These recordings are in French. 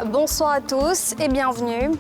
Bonsoir à tous et bienvenue.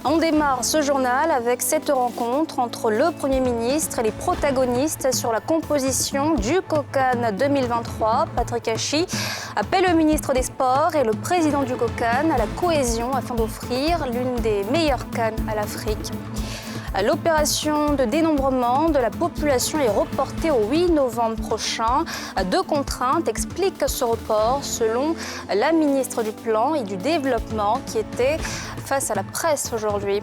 On démarre ce journal avec cette rencontre entre le Premier ministre et les protagonistes sur la composition du COCAN 2023. Patrick Hachi appelle le ministre des Sports et le président du COCAN à la cohésion afin d'offrir l'une des meilleures CAN à l'Afrique. L'opération de dénombrement de la population est reportée au 8 novembre prochain. Deux contraintes expliquent ce report selon la ministre du Plan et du Développement qui était face à la presse aujourd'hui.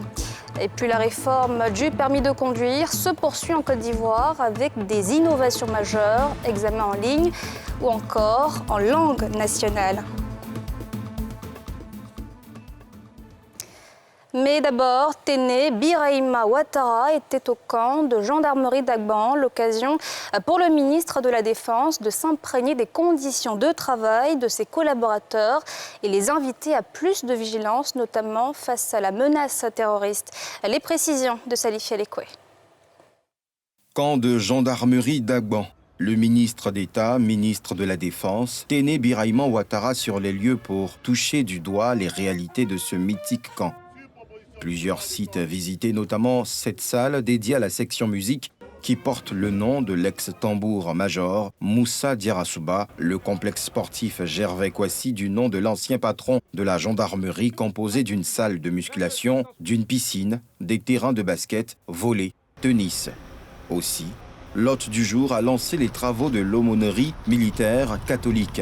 Et puis la réforme du permis de conduire se poursuit en Côte d'Ivoire avec des innovations majeures, examens en ligne ou encore en langue nationale. Mais d'abord, Téné Birahima Ouattara était au camp de gendarmerie d'Agban, l'occasion pour le ministre de la Défense de s'imprégner des conditions de travail de ses collaborateurs et les inviter à plus de vigilance, notamment face à la menace terroriste. Les précisions de Salif Alekwe. Camp de gendarmerie d'Agban. Le ministre d'État, ministre de la Défense, Téné Birahima Ouattara sur les lieux pour toucher du doigt les réalités de ce mythique camp. Plusieurs sites visités, notamment cette salle dédiée à la section musique qui porte le nom de l'ex-tambour-major Moussa Diarrassouba, le complexe sportif Gervais Kouassi du nom de l'ancien patron de la gendarmerie composé d'une salle de musculation, d'une piscine, des terrains de basket, volley, tennis. Aussi, l'hôte du jour a lancé les travaux de l'aumônerie militaire catholique.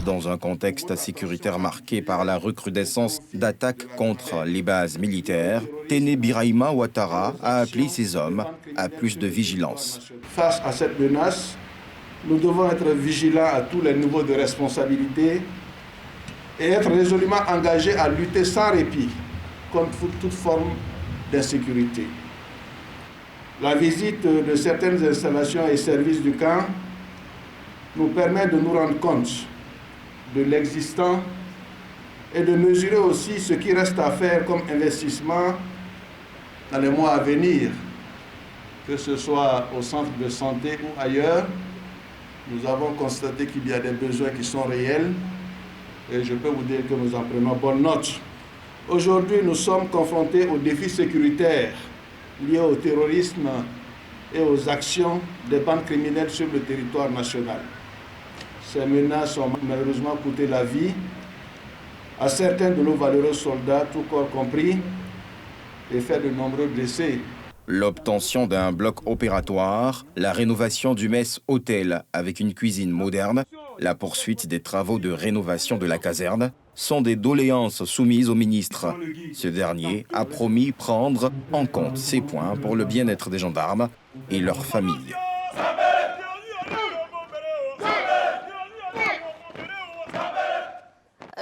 Dans un contexte sécuritaire marqué par la recrudescence d'attaques contre les bases militaires, Téné Birahima Ouattara a appelé ses hommes à plus de vigilance. Face à cette menace, nous devons être vigilants à tous les niveaux de responsabilité et être résolument engagés à lutter sans répit contre toute forme d'insécurité. La visite de certaines installations et services du camp nous permet de nous rendre compte de l'existant et de mesurer aussi ce qui reste à faire comme investissement dans les mois à venir, que ce soit au centre de santé ou ailleurs. Nous avons constaté qu'il y a des besoins qui sont réels et je peux vous dire que nous en prenons bonne note. Aujourd'hui, nous sommes confrontés aux défis sécuritaires liés au terrorisme et aux actions des bandes criminelles sur le territoire national. Ces menaces ont malheureusement coûté la vie à certains de nos valeureux soldats, tout corps compris, et fait de nombreux blessés. L'obtention d'un bloc opératoire, la rénovation du mess-hôtel avec une cuisine moderne, la poursuite des travaux de rénovation de la caserne sont des doléances soumises au ministre. Ce dernier a promis prendre en compte ces points pour le bien-être des gendarmes et leurs familles.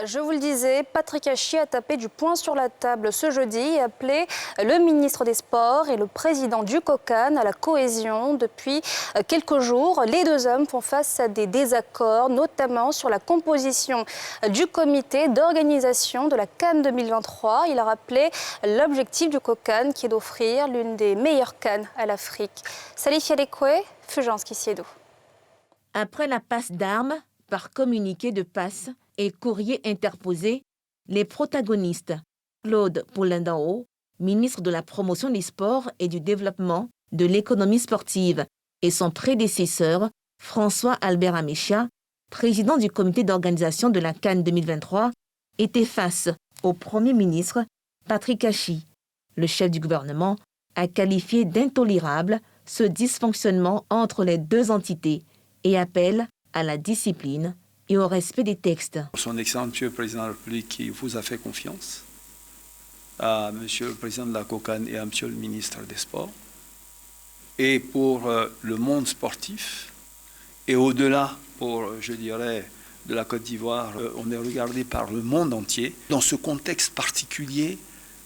Je vous le disais, Patrick Hachi a tapé du poing sur la table ce jeudi et appelé le ministre des Sports et le président du COCAN à la cohésion. Depuis quelques jours, les deux hommes font face à des désaccords, notamment sur la composition du comité d'organisation de la CAN 2023. Il a rappelé l'objectif du COCAN qui est d'offrir l'une des meilleures CAN à l'Afrique. Salif Alekwe, Fulgence Kissiedo. Après la passe d'armes par communiqué de passe et courrier interposé, les protagonistes, Claude Poulindao, ministre de la Promotion des Sports et du Développement de l'économie sportive, et son prédécesseur, François Albert Améchia, président du comité d'organisation de la CAN 2023, étaient face au Premier ministre Patrick Hachi. Le chef du gouvernement a qualifié d'intolérable ce dysfonctionnement entre les deux entités et appelle à la discipline et au respect des textes. Son Excellence, Monsieur le Président de la République, qui vous a fait confiance, à Monsieur le Président de la COCAN et à Monsieur le Ministre des Sports, et pour le monde sportif, et au-delà, pour, je dirais, de la Côte d'Ivoire, on est regardé par le monde entier. Dans ce contexte particulier,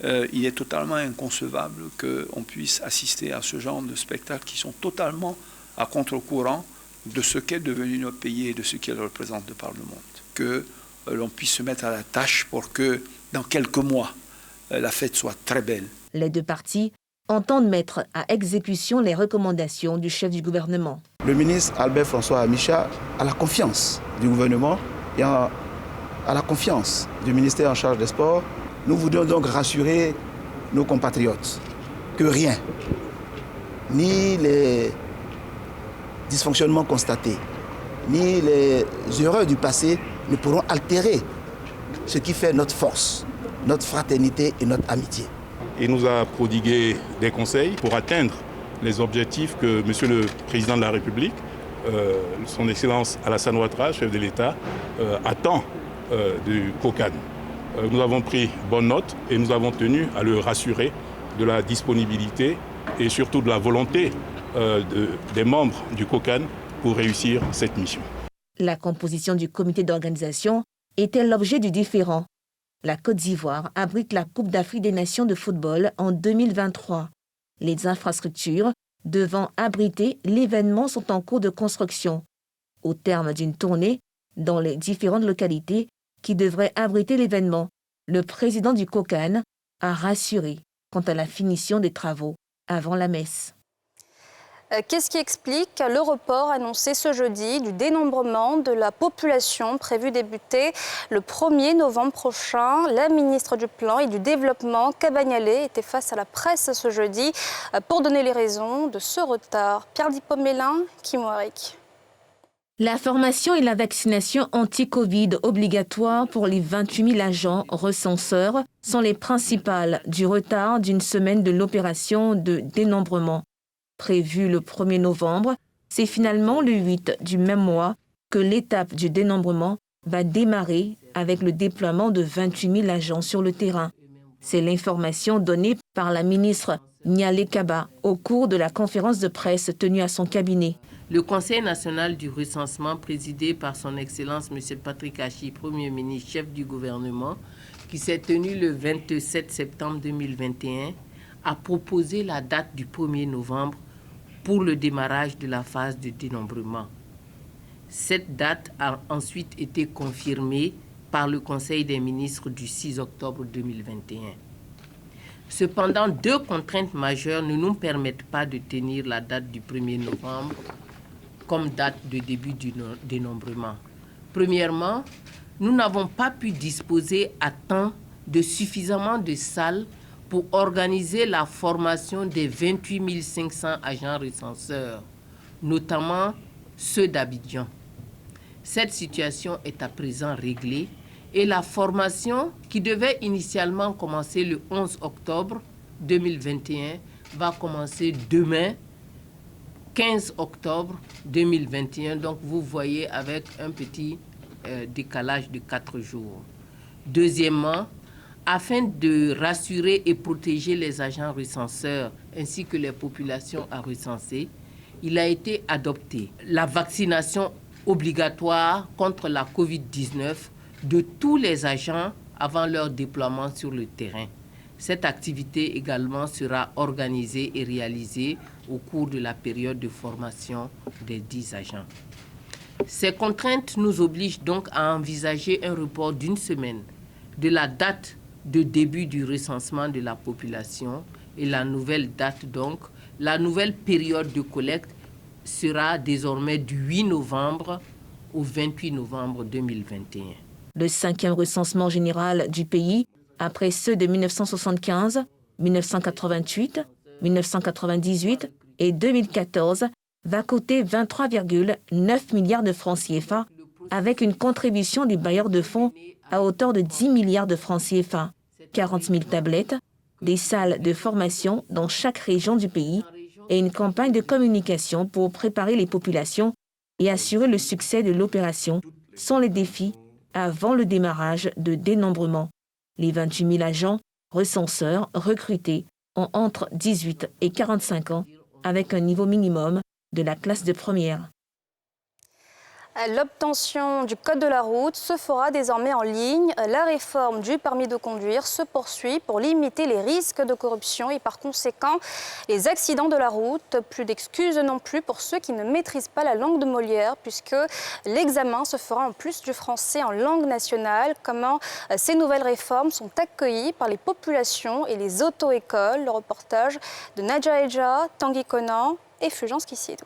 il est totalement inconcevable qu'on puisse assister à ce genre de spectacles qui sont totalement à contre-courant de ce qu'est devenu notre pays et de ce qu'il représente de par le monde. Que l'on puisse se mettre à la tâche pour que, dans quelques mois, la fête soit très belle. Les deux parties entendent mettre à exécution les recommandations du chef du gouvernement. Le ministre Albert François Améchia a la confiance du gouvernement et a à la confiance du ministère en charge des Sports, nous voudrions donc rassurer nos compatriotes que rien, ni les dysfonctionnements constatés, ni les erreurs du passé ne pourront altérer ce qui fait notre force, notre fraternité et notre amitié. Il nous a prodigué des conseils pour atteindre les objectifs que M. le Président de la République, son Excellence Alassane Ouattara, chef de l'État, attend du COCAN. Nous avons pris bonne note et nous avons tenu à le rassurer de la disponibilité et surtout de la volonté des membres du COCAN pour réussir cette mission. La composition du comité d'organisation était l'objet du différend. La Côte d'Ivoire abrite la Coupe d'Afrique des Nations de football en 2023. Les infrastructures devant abriter l'événement sont en cours de construction. Au terme d'une tournée dans les différentes localités qui devraient abriter l'événement, le président du COCAN a rassuré quant à la finition des travaux avant la messe. Qu'est-ce qui explique le report annoncé ce jeudi du dénombrement de la population prévu débuter le 1er novembre prochain? La ministre du Plan et du Développement, Kabanyale, était face à la presse ce jeudi pour donner les raisons de ce retard. Pierre Dipomélin, Kimouarik. La formation et la vaccination anti-Covid obligatoire pour les 28 000 agents recenseurs sont les principales du retard d'une semaine de l'opération de dénombrement. Prévu le 1er novembre, c'est finalement le 8 du même mois que l'étape du dénombrement va démarrer avec le déploiement de 28 000 agents sur le terrain. C'est l'information donnée par la ministre Nyale Kaba au cours de la conférence de presse tenue à son cabinet. Le Conseil national du recensement, présidé par son Excellence M. Patrick Achi, Premier ministre, chef du gouvernement, qui s'est tenu le 27 septembre 2021, a proposé la date du 1er novembre pour le démarrage de la phase de dénombrement. Cette date a ensuite été confirmée par le Conseil des ministres du 6 octobre 2021. Cependant, deux contraintes majeures ne nous permettent pas de tenir la date du 1er novembre comme date de début du dénombrement. Premièrement, nous n'avons pas pu disposer à temps de suffisamment de salles pour organiser la formation des 28 500 agents recenseurs, notamment ceux d'Abidjan. Cette situation est à présent réglée et la formation, qui devait initialement commencer le 11 octobre 2021, va commencer demain, 15 octobre 2021. Donc vous voyez avec un petit décalage de 4 jours. Deuxièmement, afin de rassurer et protéger les agents recenseurs ainsi que les populations à recenser, il a été adopté la vaccination obligatoire contre la COVID-19 de tous les agents avant leur déploiement sur le terrain. Cette activité également sera organisée et réalisée au cours de la période de formation des 10 agents. Ces contraintes nous obligent donc à envisager un report d'une semaine de la date de début du recensement de la population et la nouvelle date donc, la nouvelle période de collecte sera désormais du 8 novembre au 28 novembre 2021. Le 5e recensement général du pays, après ceux de 1975, 1988, 1998 et 2014, va coûter 23,9 milliards de francs CFA avec une contribution des bailleurs de fonds à hauteur de 10 milliards de francs CFA, 40 000 tablettes, des salles de formation dans chaque région du pays et une campagne de communication pour préparer les populations et assurer le succès de l'opération sont les défis avant le démarrage de dénombrement. Les 28 000 agents recenseurs recrutés ont entre 18 et 45 ans avec un niveau minimum de la classe de première. L'obtention du code de la route se fera désormais en ligne. La réforme du permis de conduire se poursuit pour limiter les risques de corruption et par conséquent les accidents de la route. Plus d'excuses non plus pour ceux qui ne maîtrisent pas la langue de Molière puisque l'examen se fera en plus du français en langue nationale. Comment ces nouvelles réformes sont accueillies par les populations et les auto-écoles? Le reportage de Nadja Eja, Tanguy Conan et Fulgence Kissidou.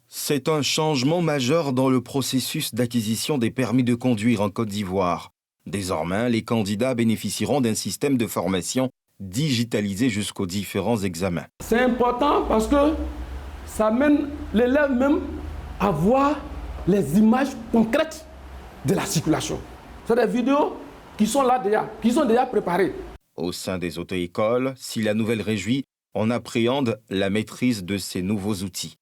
C'est un changement majeur dans le processus d'acquisition des permis de conduire en Côte d'Ivoire. Désormais, les candidats bénéficieront d'un système de formation digitalisé jusqu'aux différents examens. C'est important parce que ça amène l'élève même à voir les images concrètes de la circulation. C'est des vidéos qui sont là déjà, qui sont déjà préparées. Au sein des auto-écoles, si la nouvelle réjouit, on appréhende la maîtrise de ces nouveaux outils.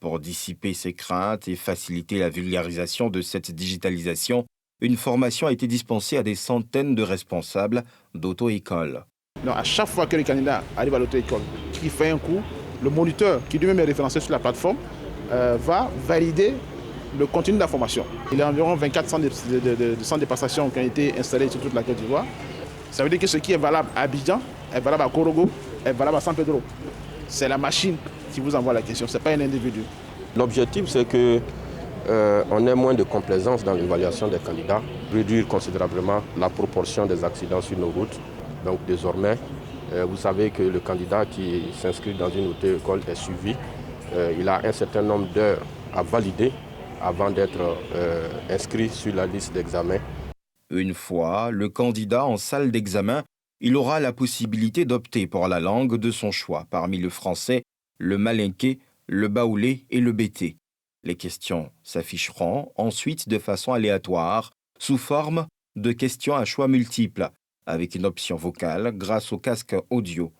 Pour dissiper ces craintes et faciliter la vulgarisation de cette digitalisation, une formation a été dispensée à des centaines de responsables d'auto-écoles. À chaque fois que le candidat arrive à l'auto-école, qui fait un cours, le moniteur, qui lui-même est référencé sur la plateforme, va valider le contenu de la formation. Il y a environ 24 centres de passation qui ont été installés sur toute la Côte d'Ivoire. Ça veut dire que ce qui est valable à Abidjan est valable à Korogo, est valable à San Pedro. C'est la machine qui vous envoie la question, ce n'est pas un individu. L'objectif, c'est qu'on ait moins de complaisance dans l'évaluation des candidats, réduire considérablement la proportion des accidents sur nos routes. Donc désormais, vous savez que le candidat qui s'inscrit dans une auto-école est suivi. Il a un certain nombre d'heures à valider avant d'être inscrit sur la liste d'examen. Une fois le candidat en salle d'examen, il aura la possibilité d'opter pour la langue de son choix parmi le français, le malinké, le baoulé et le bété. Les questions s'afficheront ensuite de façon aléatoire, sous forme de questions à choix multiples, avec une option vocale grâce au casque audio.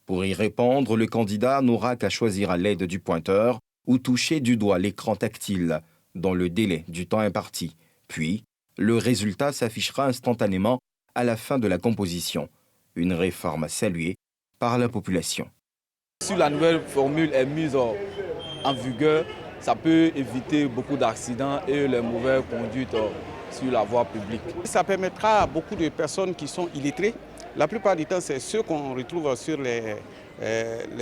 Pour y répondre, le candidat n'aura qu'à choisir à l'aide du pointeur ou toucher du doigt l'écran tactile dans le délai du temps imparti. Puis, le résultat s'affichera instantanément à la fin de la composition. Une réforme saluée par la population. Si la nouvelle formule est mise en vigueur, ça peut éviter beaucoup d'accidents et les mauvaises conduites sur la voie publique. Ça permettra à beaucoup de personnes qui sont illettrées, la plupart du temps c'est ceux qu'on retrouve sur les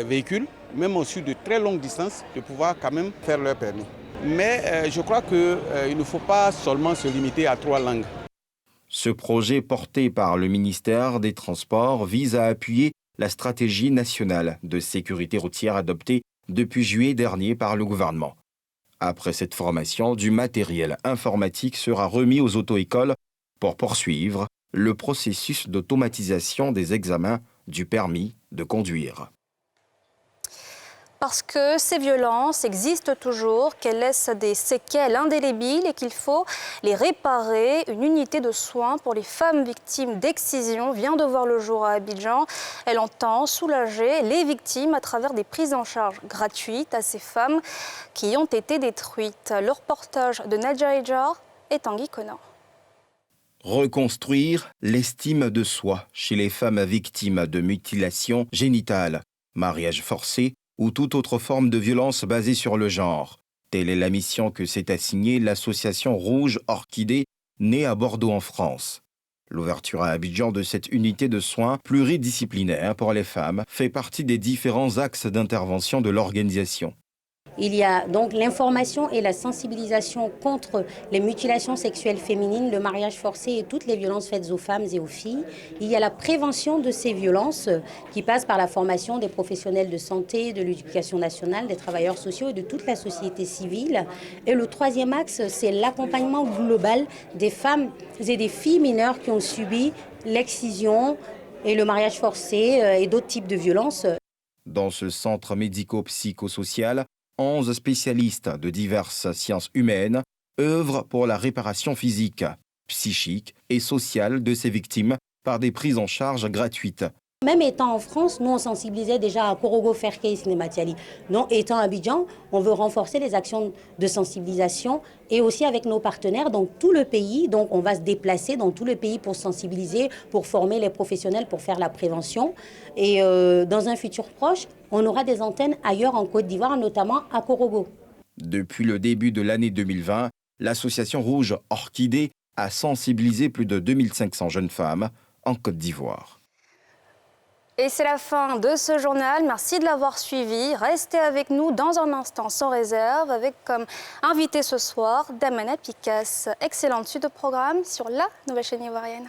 véhicules, même sur de très longues distances, de pouvoir quand même faire leur permis. Mais je crois qu'il ne faut pas seulement se limiter à 3 langues. Ce projet porté par le ministère des Transports vise à appuyer la stratégie nationale de sécurité routière adoptée depuis juillet dernier par le gouvernement. Après cette formation, du matériel informatique sera remis aux auto-écoles pour poursuivre le processus d'automatisation des examens du permis de conduire. Parce que ces violences existent toujours, qu'elles laissent des séquelles indélébiles et qu'il faut les réparer. Une unité de soins pour les femmes victimes d'excision vient de voir le jour à Abidjan. Elle entend soulager les victimes à travers des prises en charge gratuites à ces femmes qui ont été détruites. Le reportage de Nadja Ejar et Tanguy Conan. Reconstruire l'estime de soi chez les femmes victimes de mutilations génitales, mariage forcé, ou toute autre forme de violence basée sur le genre. Telle est la mission que s'est assignée l'association Rouge Orchidée, née à Bordeaux en France. L'ouverture à Abidjan de cette unité de soins pluridisciplinaire pour les femmes fait partie des différents axes d'intervention de l'organisation. Il y a donc l'information et la sensibilisation contre les mutilations sexuelles féminines, le mariage forcé et toutes les violences faites aux femmes et aux filles. Il y a la prévention de ces violences qui passe par la formation des professionnels de santé, de l'éducation nationale, des travailleurs sociaux et de toute la société civile. Et le troisième axe, c'est l'accompagnement global des femmes et des filles mineures qui ont subi l'excision et le mariage forcé et d'autres types de violences. Dans ce centre médico-psychosocial, 11 spécialistes de diverses sciences humaines œuvrent pour la réparation physique, psychique et sociale de ces victimes par des prises en charge gratuites. Même étant en France, nous on sensibilisait déjà à Korogo, Ferke et Sinematiali. Donc étant à Abidjan, on veut renforcer les actions de sensibilisation et aussi avec nos partenaires dans tout le pays. Donc on va se déplacer dans tout le pays pour sensibiliser, pour former les professionnels, pour faire la prévention. Et dans un futur proche, on aura des antennes ailleurs en Côte d'Ivoire, notamment à Korogo. Depuis le début de l'année 2020, l'association Rouge Orchidée a sensibilisé plus de 2500 jeunes femmes en Côte d'Ivoire. Et c'est la fin de ce journal. Merci de l'avoir suivi. Restez avec nous dans un instant sans réserve avec comme invité ce soir Damana Picasse. Excellente suite de programme sur la nouvelle chaîne ivoirienne.